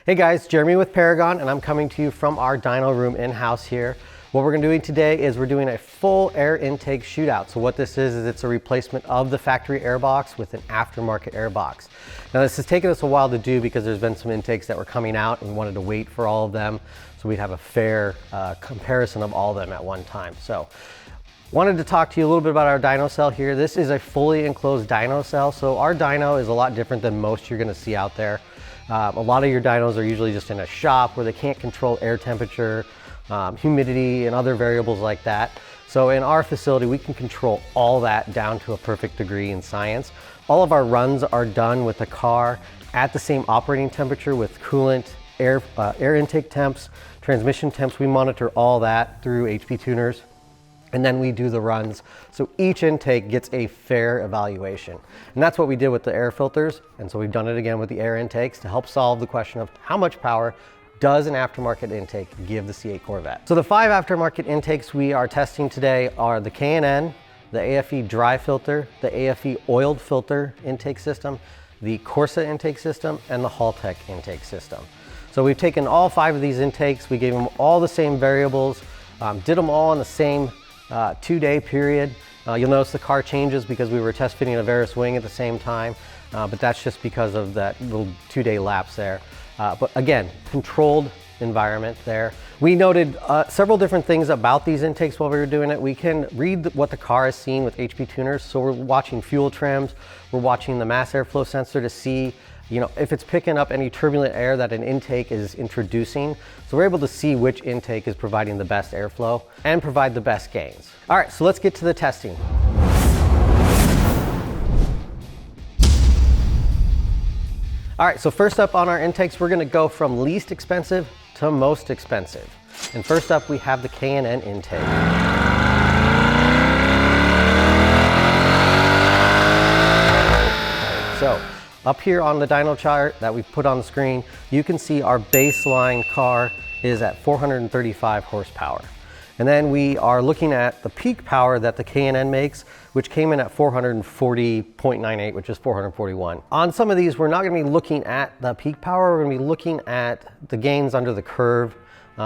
Hey guys, Jeremy with Paragon, and I'm coming to you from our dyno room in-house here. What we're doing today is we're doing a full air intake shootout. So what this is it's a replacement of the factory air box with an aftermarket air box. Now this has taken us a while to do because there's been some intakes that were coming out and we wanted to wait for all of them so we'd have a fair comparison of all of them at one time. So wanted to talk to you a little bit about our dyno cell here. This is a fully enclosed dyno cell. So our dyno is a lot different than most you're gonna see out there. A lot of your dynos are usually just in a shop where they can't control air temperature, humidity, and other variables like that. So in our facility, we can control all that down to a perfect degree in science. All of our runs are done with the car at the same operating temperature with coolant, air intake temps, transmission temps. We monitor all that through HP tuners. And then we do the runs. So each intake gets a fair evaluation. And that's what we did with the air filters. And so we've done it again with the air intakes to help solve the question of how much power does an aftermarket intake give the C8 Corvette. So the 5 aftermarket intakes we are testing today are the K&N, the Afe Dry filter, the Afe oiled filter intake system, the Corsa intake system, and the Haltech intake system. So we've taken all 5 of these intakes, we gave them all the same variables, did them all in the same 2-day period. You'll notice the car changes because we were test fitting a Varus wing at the same time, but that's just because of that little 2-day lapse there. But again, controlled environment there. We noted several different things about these intakes while we were doing it. We can read what the car is seeing with HP tuners. So we're watching fuel trims, we're watching the mass airflow sensor to see if it's picking up any turbulent air that an intake is introducing. So we're able to see which intake is providing the best airflow and provide the best gains. All right, so let's get to the testing. All right, so first up on our intakes, we're gonna go from least expensive to most expensive. And first up, we have the K&N intake. So up here on the dyno chart that we've put on the screen, you can see our baseline car is at 435 horsepower. And then we are looking at the peak power that the K&N makes, which came in at 440.98, which is 441. On some of these, we're not gonna be looking at the peak power, we're gonna be looking at the gains under the curve,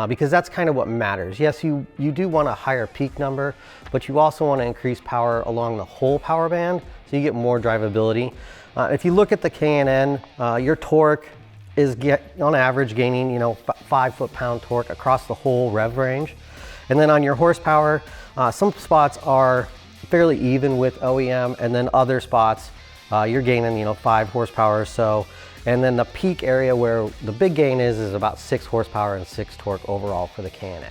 because that's kind of what matters. Yes, you do want a higher peak number, but you also wanna increase power along the whole power band, so you get more drivability. If you look at the K&N, your torque is on average gaining 5 foot-pound torque across the whole rev range. And then on your horsepower, some spots are fairly even with OEM, and then other spots you're gaining 5 horsepower or so. And then the peak area where the big gain is about 6 horsepower and 6 torque overall for the K&N.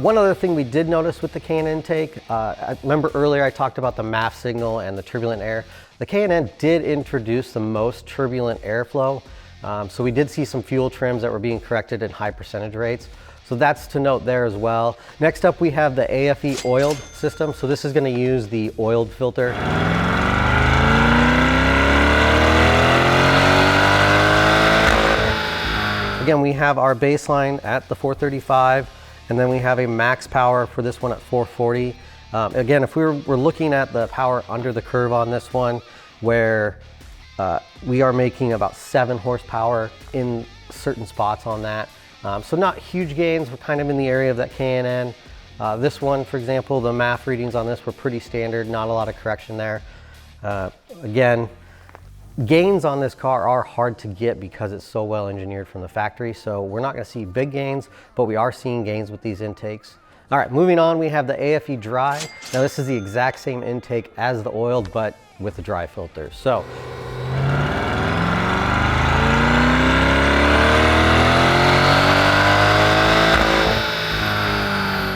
One other thing we did notice with the K&N intake, I remember earlier I talked about the MAF signal and the turbulent air. The K&N did introduce the most turbulent airflow, so we did see some fuel trims that were being corrected in high percentage rates. So that's to note there as well. Next up we have the Afe oiled system. So this is going to use the oiled filter. Again, we have our baseline at the 435, and then we have a max power for this one at 440. Again, if we're looking at the power under the curve on this one, where we are making about 7 horsepower in certain spots on that. So not huge gains, we're kind of in the area of that K&N. This one, for example, the MAF readings on this were pretty standard, not a lot of correction there. Again, gains on this car are hard to get because it's so well engineered from the factory, so we're not gonna see big gains, but we are seeing gains with these intakes. All right, moving on, we have the Afe Dry. Now this is the exact same intake as the oiled, but with the dry filter. So,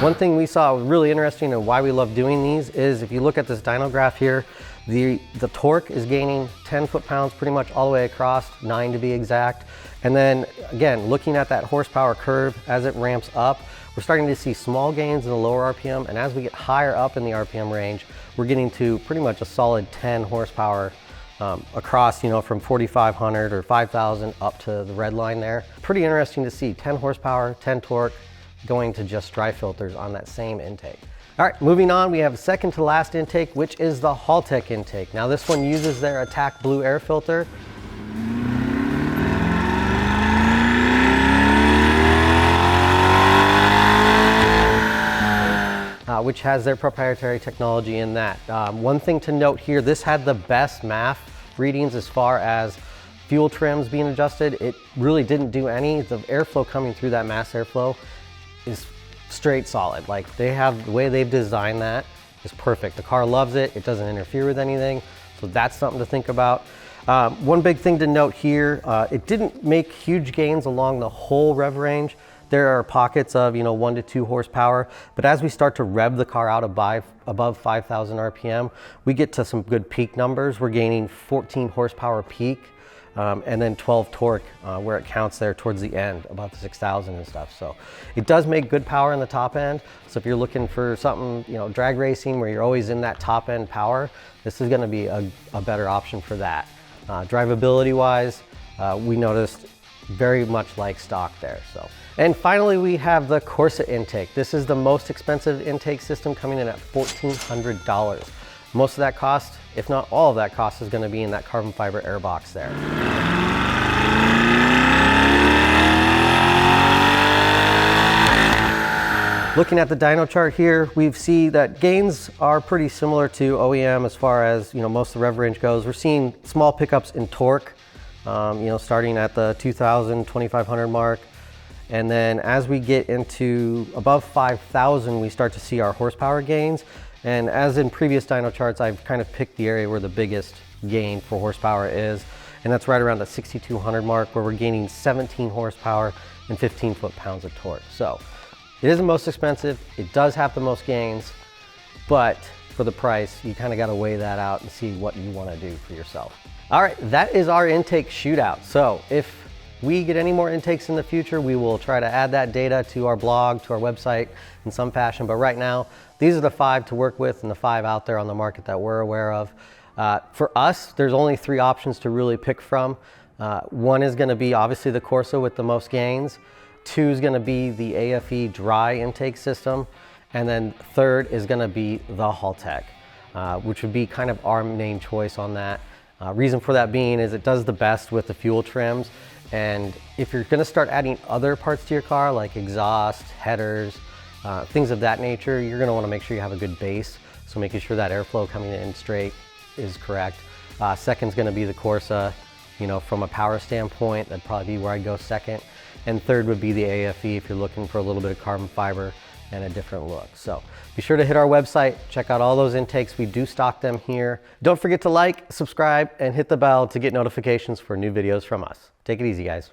one thing we saw really interesting and why we love doing these is if you look at this dyno graph here, the torque is gaining 10 foot-pounds pretty much all the way across, 9 to be exact. And then again, looking at that horsepower curve as it ramps up, we're starting to see small gains in the lower RPM, and as we get higher up in the RPM range, we're getting to pretty much a solid 10 horsepower across, from 4,500 or 5,000 up to the red line there. Pretty interesting to see 10 horsepower, 10 torque, going to just dry filters on that same intake. All right, moving on, we have second to last intake, which is the Haltech intake. Now this one uses their Attack Blue air filter. which has their proprietary technology in that. One thing to note here, this had the best MAF readings as far as fuel trims being adjusted. It really didn't do any. The airflow coming through that mass airflow is straight solid. Like, they have, the way they've designed that is perfect. The car loves it. It doesn't interfere with anything. So that's something to think about. One big thing to note here, it didn't make huge gains along the whole rev range. There are pockets of 1 to 2 horsepower, but as we start to rev the car out above 5,000 RPM, we get to some good peak numbers. We're gaining 14 horsepower peak, and then 12 torque where it counts there towards the end, about the 6,000 and stuff. So it does make good power in the top end. So if you're looking for something, drag racing where you're always in that top end power, this is gonna be a better option for that. Drivability wise, we noticed very much like stock there. So, and finally we have the Corsa Intake. This is the most expensive intake system, coming in at $1,400. Most of that cost, if not all of that cost, is going to be in that carbon fiber air box there. Looking at the dyno chart here, we see that gains are pretty similar to OEM as far as most of the rev range goes. We're seeing small pickups in torque, starting at the 2,000, 2,500 mark. And then as we get into above 5,000, we start to see our horsepower gains. And as in previous dyno charts, I've kind of picked the area where the biggest gain for horsepower is. And that's right around the 6,200 mark, where we're gaining 17 horsepower and 15 foot-pounds of torque. So it is the most expensive. It does have the most gains, but for the price, you kind of got to weigh that out and see what you want to do for yourself. All right, that is our intake shootout. So if we get any more intakes in the future, we will try to add that data to our blog, to our website in some fashion. But right now, these are the 5 to work with and the 5 out there on the market that we're aware of. For us, there's only 3 options to really pick from. One is gonna be obviously the Corsa with the most gains. 2 is gonna be the Afe Dry intake system. And then 3rd is gonna be the Haltech, which would be kind of our main choice on that. Reason for that being is it does the best with the fuel trims. And if you're gonna start adding other parts to your car, like exhaust, headers, things of that nature, you're gonna wanna make sure you have a good base. So making sure that airflow coming in straight is correct. Second's gonna be the Corsa, from a power standpoint, that'd probably be where I'd go second. And 3rd would be the Afe if you're looking for a little bit of carbon fiber and a different look. So be sure to hit our website, check out all those intakes. We do stock them here. Don't forget to like, subscribe, and hit the bell to get notifications for new videos from us. Take it easy, guys.